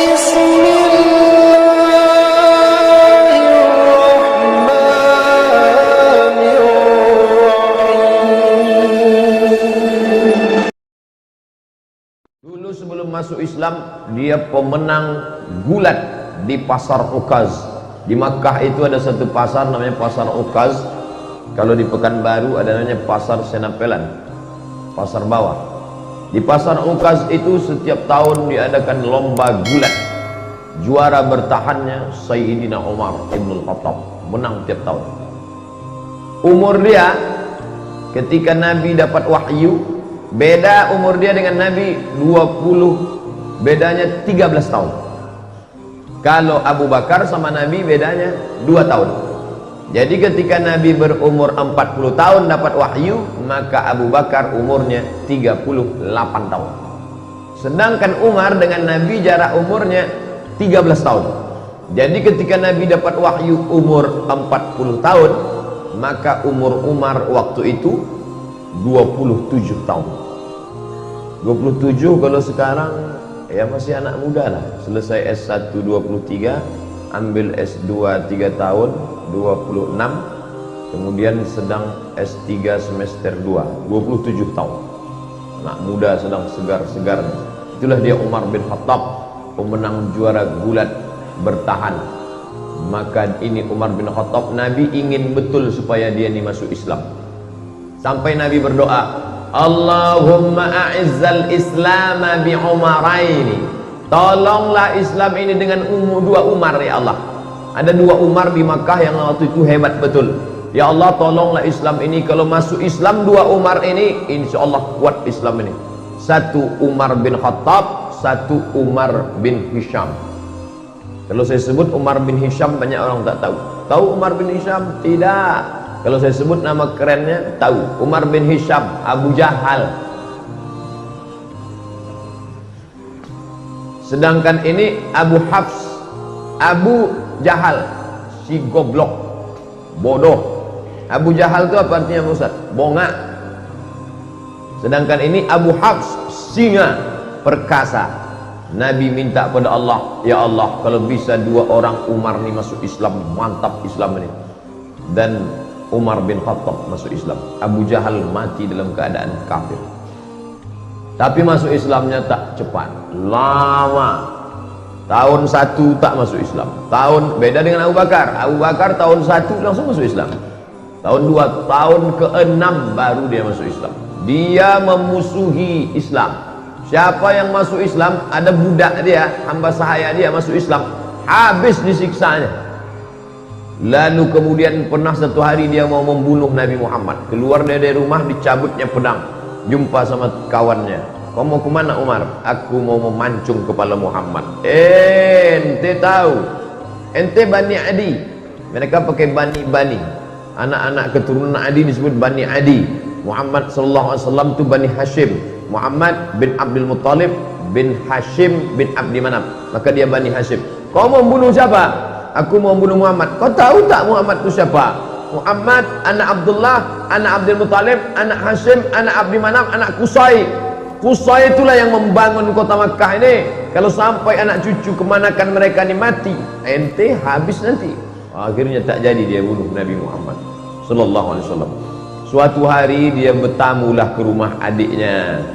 Dulu sebelum masuk Islam, dia pemenang gulat di pasar Ukaz. Di Makkah itu ada satu pasar namanya pasar Ukaz. Kalau di Pekanbaru ada namanya pasar Senapelan, pasar bawah. Di pasar Ukaz itu setiap tahun diadakan lomba gulat. Juara bertahannya Sayyidina Umar Ibn Khattab, menang tiap tahun. Umur dia ketika Nabi dapat wahyu, beda umur dia dengan Nabi 20, bedanya 13 tahun. Kalau Abu Bakar sama Nabi bedanya 2 tahun. Jadi ketika Nabi berumur 40 tahun dapat wahyu, maka Abu Bakar umurnya 38 tahun. Sedangkan Umar dengan Nabi jarak umurnya 13 tahun. Jadi ketika Nabi dapat wahyu umur 40 tahun, maka umur Umar waktu itu 27 tahun. 27 kalau sekarang ya masih anak muda lah. Selesai S1 23, ambil S2 3 tahun 26, kemudian sedang S3 semester 2 27 tahun. Anak muda sedang segar-segarnya. Itulah dia Umar bin Khattab, pemenang juara gulat bertahan. Maka ini Umar bin Khattab, Nabi ingin betul supaya dia ini masuk Islam. Sampai Nabi berdoa, Allahumma a'izzal Islam bi Umaraini. Tolonglah Islam ini dengan dua Umar ya Allah. Ada 2 Umar di Makkah yang waktu itu hebat betul. Ya Allah, tolonglah Islam ini, kalau masuk Islam 2 Umar ini, insya Allah kuat Islam ini. 1 Umar bin Khattab, 1 Umar bin Hisham. Kalau saya sebut Umar bin Hisham banyak orang tak tahu. Tahu Umar bin Hisham? Tidak. Kalau saya sebut nama kerennya tahu. Umar bin Hisham, Abu Jahal. Sedangkan ini Abu Hafs, Abu Jahal, si goblok, bodoh. Abu Jahal itu apa artinya Ustaz? Bongak. Sedangkan ini Abu Hafs, singa, perkasa. Nabi minta pada Allah, ya Allah, kalau bisa 2 orang Umar ini masuk Islam, mantap Islam ini. Dan Umar bin Khattab masuk Islam. Abu Jahal mati dalam keadaan kafir. Tapi masuk Islamnya tak cepat, lama. Tahun 1 tak masuk Islam. Beda dengan Abu Bakar. Abu Bakar tahun 1 langsung masuk Islam. Tahun 2, tahun ke-6 baru dia masuk Islam. Dia memusuhi Islam. Siapa yang masuk Islam, ada budak dia, hamba sahaya dia masuk Islam, habis disiksanya. Lalu kemudian pernah satu hari dia mau membunuh Nabi Muhammad. Keluar dari rumah, dicabutnya pedang. Jumpa sama kawannya. Kau mau kemana Umar? Aku mau memancung kepala Muhammad. Ente tahu, ente Bani Adi. Mereka pakai Bani. Anak-anak keturunan Adi disebut Bani Adi. Muhammad SAW itu Bani Hashim. Muhammad bin Abdul Muttalib bin Hashim bin Abdi Manaf. Maka dia Bani Hashim. Kau mau bunuh siapa? Aku mau bunuh Muhammad. Kau tahu tak Muhammad itu siapa? Muhammad anak Abdullah, anak Abdul Muttalib, anak Hashim, anak Abdi Manaf, anak Qusay. Qusay itulah yang membangun kota Makkah ini. Kalau sampai anak cucu kemanakan mereka ini mati, ente habis nanti. Akhirnya tak jadi dia bunuh Nabi Muhammad sallallahu alaihi wasallam. Suatu hari dia bertamulah ke rumah adiknya.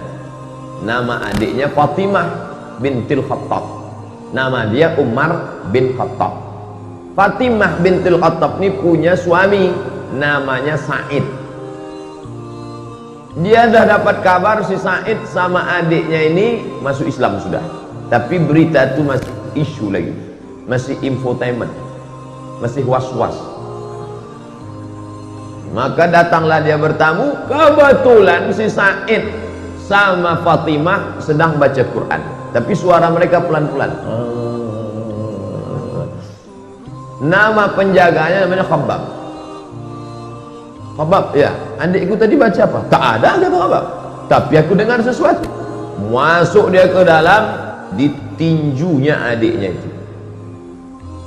Nama adiknya Fatimah bintil Khattab. Nama dia Umar bin Khattab. Fatimah bintil Khattab ini punya suami namanya Said. Dia dah dapat kabar si Said sama adiknya ini masuk Islam sudah. Tapi berita itu masih isu lagi, masih infotainment, masih was-was. Maka datanglah dia bertamu. Kebetulan si Said sama Fatimah sedang baca Quran, tapi suara mereka pelan-pelan. Nama penjaganya namanya Khabbab. Khabbab, ya, adikku tadi baca apa? Tak ada kata Khabbab, tapi aku dengar sesuatu. Masuk dia ke dalam, ditinjunya adiknya itu.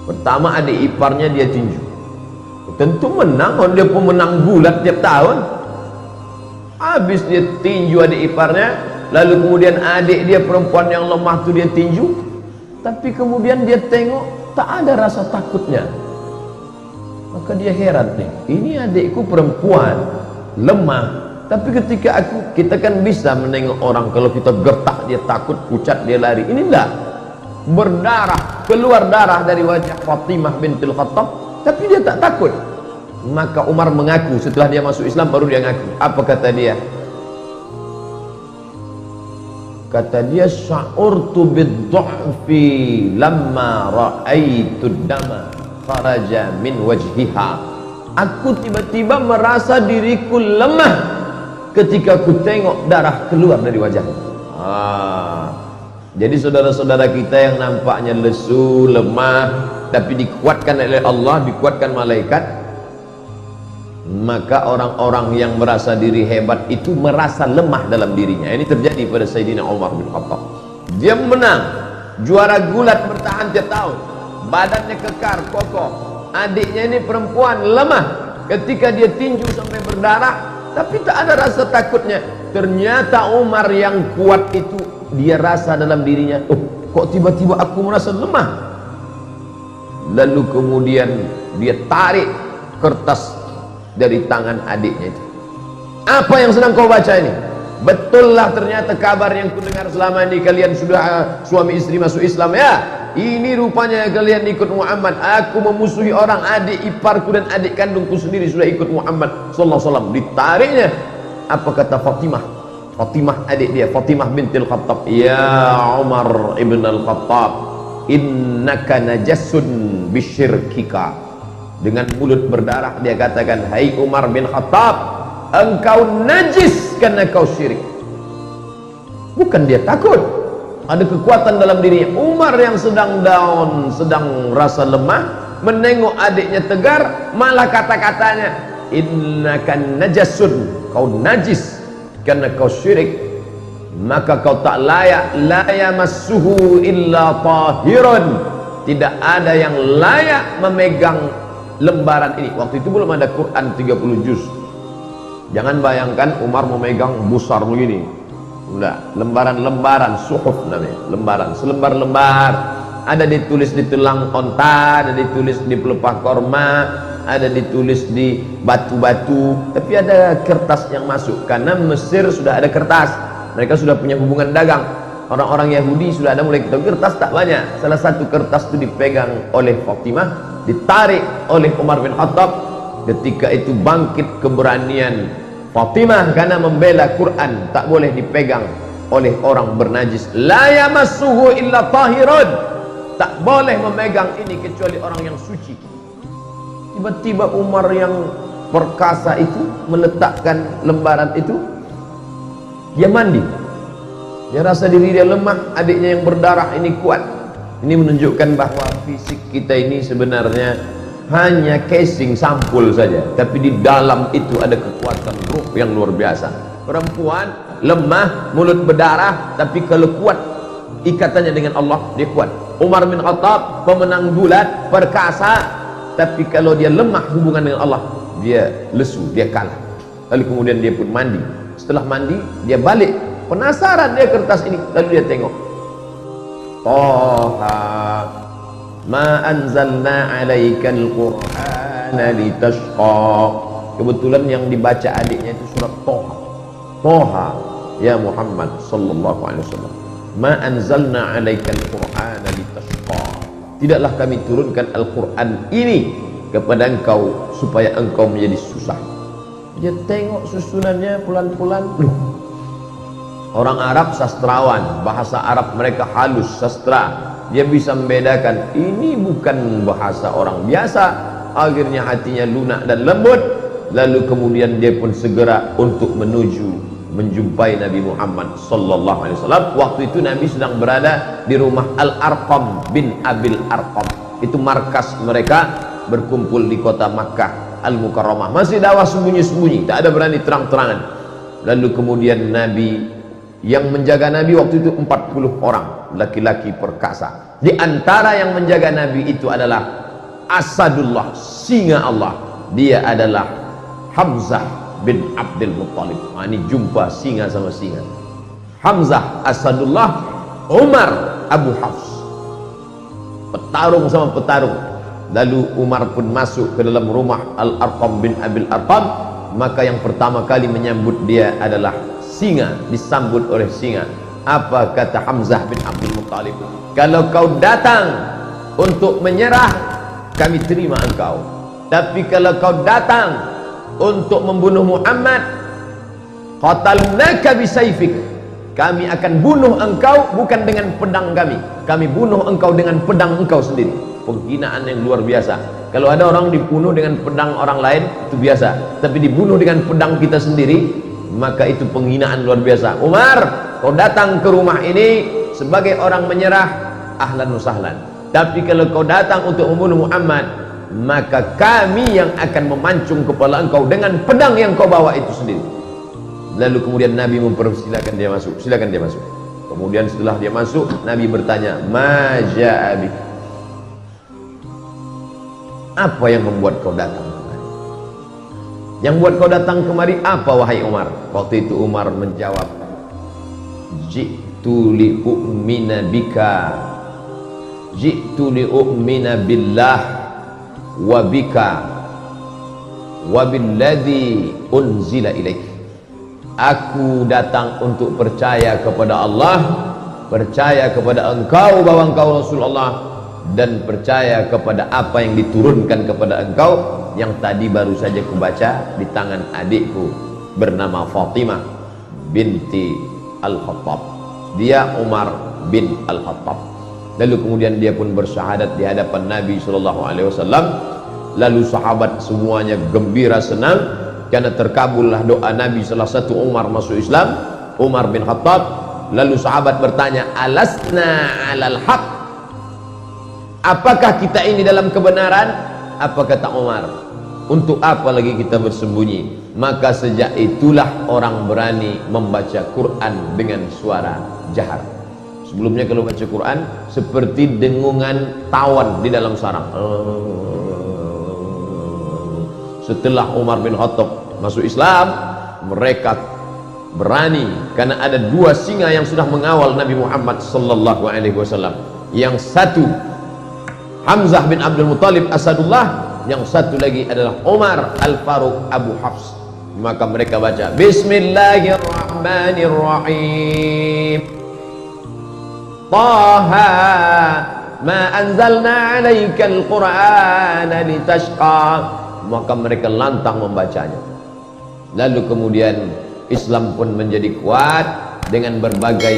Pertama adik iparnya dia tinju. Tentu menang, dia pemenang gulat tiap tahun. Habis dia tinju adik iparnya, lalu kemudian adik dia perempuan yang lemah tu dia tinju. tapi kemudian dia tengok tak ada rasa takutnya. Maka dia heran nih, ini adikku perempuan, lemah, tapi ketika kita kan bisa menengok orang, kalau kita gertak dia takut, pucat dia lari. Ini enggak, berdarah, keluar darah dari wajah Fatimah bintul Khattab, tapi dia tak takut. Maka Umar mengaku, setelah dia masuk Islam baru dia ngaku. Apa kata dia? Kata dia, sya'urtu bid-du'fi lamma ra'aitu dama kharaja min wajhiha. Aku tiba-tiba merasa diriku lemah ketika aku tengok darah keluar dari wajahnya. Jadi saudara-saudara kita yang nampaknya lesu, lemah, tapi dikuatkan oleh Allah, dikuatkan malaikat, maka orang-orang yang merasa diri hebat itu merasa lemah dalam dirinya. Ini terjadi pada Sayyidina Umar bin Khattab. Dia menang, juara gulat, bertahan tiap tahun, badannya kekar, kokoh. Adiknya ini perempuan, lemah, ketika dia tinju sampai berdarah, tapi tak ada rasa takutnya. Ternyata Umar yang kuat itu, dia rasa dalam dirinya, oh kok tiba-tiba aku merasa lemah. Lalu kemudian dia tarik kertas dari tangan adiknya itu. Apa yang sedang kau baca ini? Betullah ternyata kabar yang kudengar selama ini, kalian sudah suami istri masuk Islam ya. Ini rupanya kalian ikut Muhammad. Aku memusuhi orang, adik iparku dan adik kandungku sendiri sudah ikut Muhammad sallallahu alaihi wasallam. Ditariknya. Apa kata Fatimah? Fatimah adik dia, Fatimah bintil Khattab. Ya Umar ibn al-Khattab, innaka najasun bisyirkika. Dengan mulut berdarah dia katakan, hai Umar bin Khattab, engkau najis karena kau syirik. Bukan dia takut, ada kekuatan dalam dirinya. Umar yang sedang down, sedang rasa lemah, menengok adiknya tegar, malah kata-katanya, innaka najasun, kau najis karena kau syirik, maka kau tak layak, la yamassuhu illa tahirun. Tidak ada yang layak memegang lembaran ini. Waktu itu belum ada Quran 30 juz. Jangan bayangkan Umar memegang besar begini. Enggak, lembaran-lembaran, suhuf namanya, lembaran, selembar-lembar. Ada ditulis di tulang onta, ada ditulis di pelepah korma, ada ditulis di batu-batu, tapi ada kertas yang masuk. Karena Mesir sudah ada kertas, mereka sudah punya hubungan dagang. Orang-orang Yahudi sudah ada mulai kita, kertas tak banyak. Salah satu kertas itu dipegang oleh Fatimah, ditarik oleh Umar bin Khattab. Ketika itu bangkit keberanian Fatimah karena membela Quran, tak boleh dipegang oleh orang bernajis. La yamassuhu illa tahirun, tak boleh memegang ini kecuali orang yang suci. Tiba-tiba Umar yang perkasa itu meletakkan lembaran itu, dia mandi. Dia rasa diri dia lemah, adiknya yang berdarah ini kuat. Ini menunjukkan bahwa fisik kita ini sebenarnya hanya casing sampul saja, tapi di dalam itu ada kekuatan ruh yang luar biasa. Perempuan lemah, mulut berdarah, tapi kalau kuat ikatannya dengan Allah, dia kuat. Umar bin Khattab pemenang gulat, perkasa, tapi kalau dia lemah hubungan dengan Allah, dia lesu, dia kalah. Lalu kemudian dia pun mandi. Setelah mandi dia balik, penasaran dia kertas ini, lalu dia tengok, Toha ma anzalna alaikal qur'ana litashqa. Kebetulan yang dibaca adiknya itu surat Toha. Toha ya Muhammad sallallahu alaihi wasallam, ma anzalna alaikal qur'ana litashqa. Tidaklah kami turunkan Al-Quran ini kepada engkau supaya engkau menjadi susah. Dia tengok susunannya pelan-pelan. Orang Arab sastrawan, bahasa Arab mereka halus, sastra. Dia bisa membedakan ini bukan bahasa orang biasa. Akhirnya hatinya lunak dan lembut. Lalu kemudian dia pun segera untuk menuju menjumpai Nabi Muhammad sallallahu alaihi wasallam. Waktu itu Nabi sedang berada di rumah Al-Arqam bin Abil Arqam. Itu markas mereka berkumpul di kota Makkah Al-Mukarramah. Masih dakwah sembunyi-sembunyi, tak ada berani terang-terangan. Lalu kemudian Nabi, yang menjaga Nabi waktu itu 40 orang laki-laki perkasa. Di antara yang menjaga Nabi itu adalah Asadullah, singa Allah. Dia adalah Hamzah bin Abdul Muttalib. Ini jumpa singa sama singa. Hamzah Asadullah, Umar Abu Hafs. petarung sama petarung. Lalu Umar pun masuk ke dalam rumah Al-Arqam bin Abil Arqam. Maka yang pertama kali menyambut dia adalah singa, disambut oleh singa. Apa kata Hamzah bin Abdul Muttalib? Kalau kau datang untuk menyerah, kami terima engkau. Tapi kalau kau datang untuk membunuh Muhammad, qatalnaka bisayfik, kami akan bunuh engkau bukan dengan pedang kami bunuh engkau dengan pedang engkau sendiri. Penghinaan yang luar biasa. Kalau ada orang dibunuh dengan pedang orang lain itu biasa, tapi dibunuh dengan pedang kita sendiri, maka itu penghinaan luar biasa. Umar, kau datang ke rumah ini sebagai orang menyerah, ahlan wa sahlan. Tapi kalau kau datang untuk membunuh Muhammad, maka kami yang akan memancung kepala engkau dengan pedang yang kau bawa itu sendiri. Lalu kemudian Nabi mempersilakan dia masuk. Silakan dia masuk. Kemudian setelah dia masuk, Nabi bertanya, "Ma ja'a bik?" Apa yang membuat kau datang kemari? Yang buat kau datang kemari apa, wahai Umar? Waktu itu Umar menjawab, "Ji'tu li'u'mina bika, ji'tu li'u'mina billah wa bika wa billadhi unzila ilaik." Aku datang untuk percaya kepada Allah, percaya kepada engkau bahwa engkau Rasulullah, dan percaya kepada apa yang diturunkan kepada engkau, yang tadi baru saja kubaca di tangan adikku bernama Fatimah binti Al-Khattab. Dia Umar bin Al-Khattab. Lalu kemudian dia pun bersyahadat di hadapan Nabi SAW. Lalu sahabat semuanya gembira senang karena terkabullah doa Nabi. Salah satu Umar masuk Islam, Umar bin Khattab. Lalu sahabat bertanya, "Alasna alal haq?" Apakah kita ini dalam kebenaran? Apa kata Umar? Untuk apa lagi kita bersembunyi? Maka sejak itulah orang berani membaca Quran dengan suara jahar. Sebelumnya kalau baca Quran seperti dengungan tawon di dalam sarang. Setelah Umar bin Khattab masuk Islam, mereka berani karena ada dua singa yang sudah mengawal Nabi Muhammad sallallahu alaihi wasallam. Yang satu Hamzah bin Abdul Muttalib Asadullah, yang satu lagi adalah Umar Al-Faruq Abu Hafs. Maka mereka baca Bismillahirrahmanirrahim, Taha ma anzalna alaikal qur'ana litashqa. Maka mereka lantang membacanya. Lalu kemudian Islam pun menjadi kuat dengan berbagai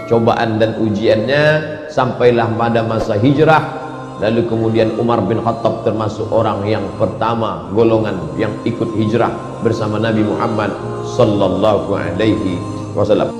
cobaan dan ujiannya, sampailah pada masa hijrah. Lalu kemudian Umar bin Khattab termasuk orang yang pertama golongan yang ikut hijrah bersama Nabi Muhammad sallallahu alaihi wasallam.